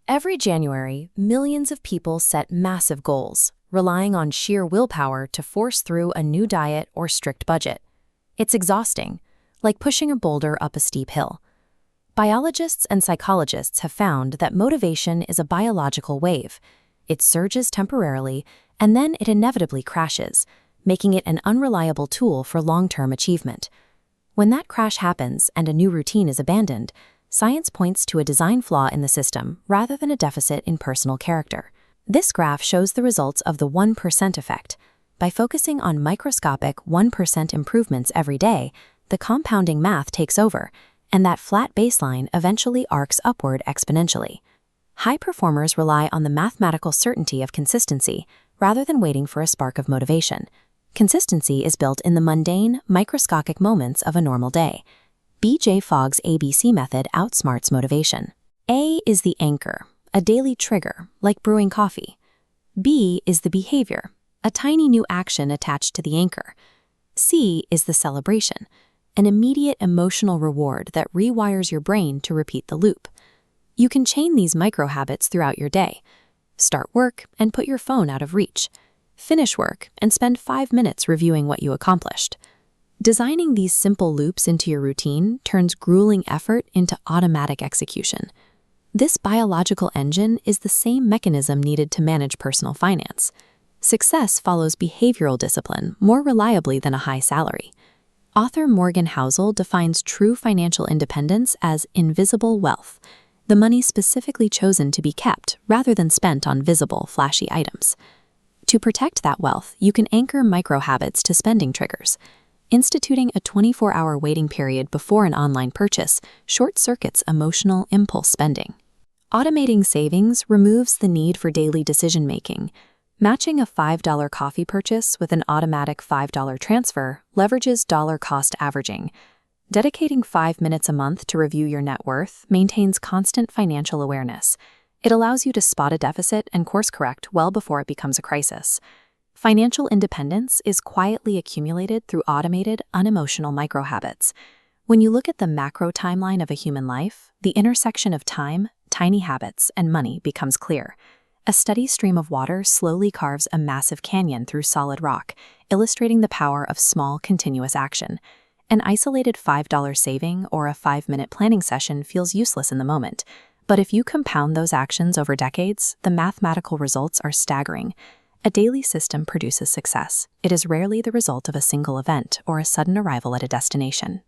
Every January, millions of people set massive goals, relying on sheer willpower to force through a new diet or strict budget. It's exhausting, like pushing a boulder up a steep hill. Biologists and psychologists have found that motivation is a biological wave. It surges temporarily, and then it inevitably crashes, making it an unreliable tool for long-term achievement. When that crash happens and a new routine is abandoned, science points to a design flaw in the system rather than a deficit in personal character. This graph shows the results of the 1% effect. By focusing on microscopic 1% improvements every day, the compounding math takes over, and that flat baseline eventually arcs upward exponentially. High performers rely on the mathematical certainty of consistency rather than waiting for a spark of motivation. Consistency is built in the mundane, microscopic moments of a normal day. B.J. Fogg's ABC method outsmarts motivation. A is the anchor, a daily trigger, like brewing coffee. B is the behavior, a tiny new action attached to the anchor. C is the celebration, an immediate emotional reward that rewires your brain to repeat the loop. You can chain these micro-habits throughout your day. Start work and put your phone out of reach. Finish work and spend 5 minutes reviewing what you accomplished. Designing these simple loops into your routine turns grueling effort into automatic execution. This biological engine is the same mechanism needed to manage personal finance. Success follows behavioral discipline more reliably than a high salary. Author Morgan Housel defines true financial independence as invisible wealth, the money specifically chosen to be kept rather than spent on visible, flashy items. To protect that wealth, you can anchor micro-habits to spending triggers. Instituting a 24-hour waiting period before an online purchase short-circuits emotional impulse spending. Automating savings removes the need for daily decision-making. Matching a $5 coffee purchase with an automatic $5 transfer leverages dollar-cost averaging. Dedicating 5 minutes a month to review your net worth maintains constant financial awareness. It allows you to spot a deficit and course-correct well before it becomes a crisis. Financial independence is quietly accumulated through automated, unemotional micro-habits. When you look at the macro timeline of a human life, the intersection of time, tiny habits, and money becomes clear. A steady stream of water slowly carves a massive canyon through solid rock, illustrating the power of small, continuous action. An isolated $5 saving or a 5-minute planning session feels useless in the moment. But if you compound those actions over decades, the mathematical results are staggering. A daily system produces success. It is rarely the result of a single event or a sudden arrival at a destination.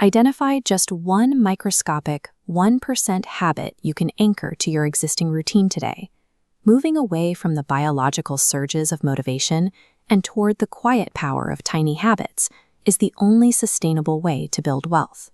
Identify just one microscopic 1% habit you can anchor to your existing routine today, moving away from the biological surges of motivation and toward the quiet power of tiny habits is the only sustainable way to build wealth.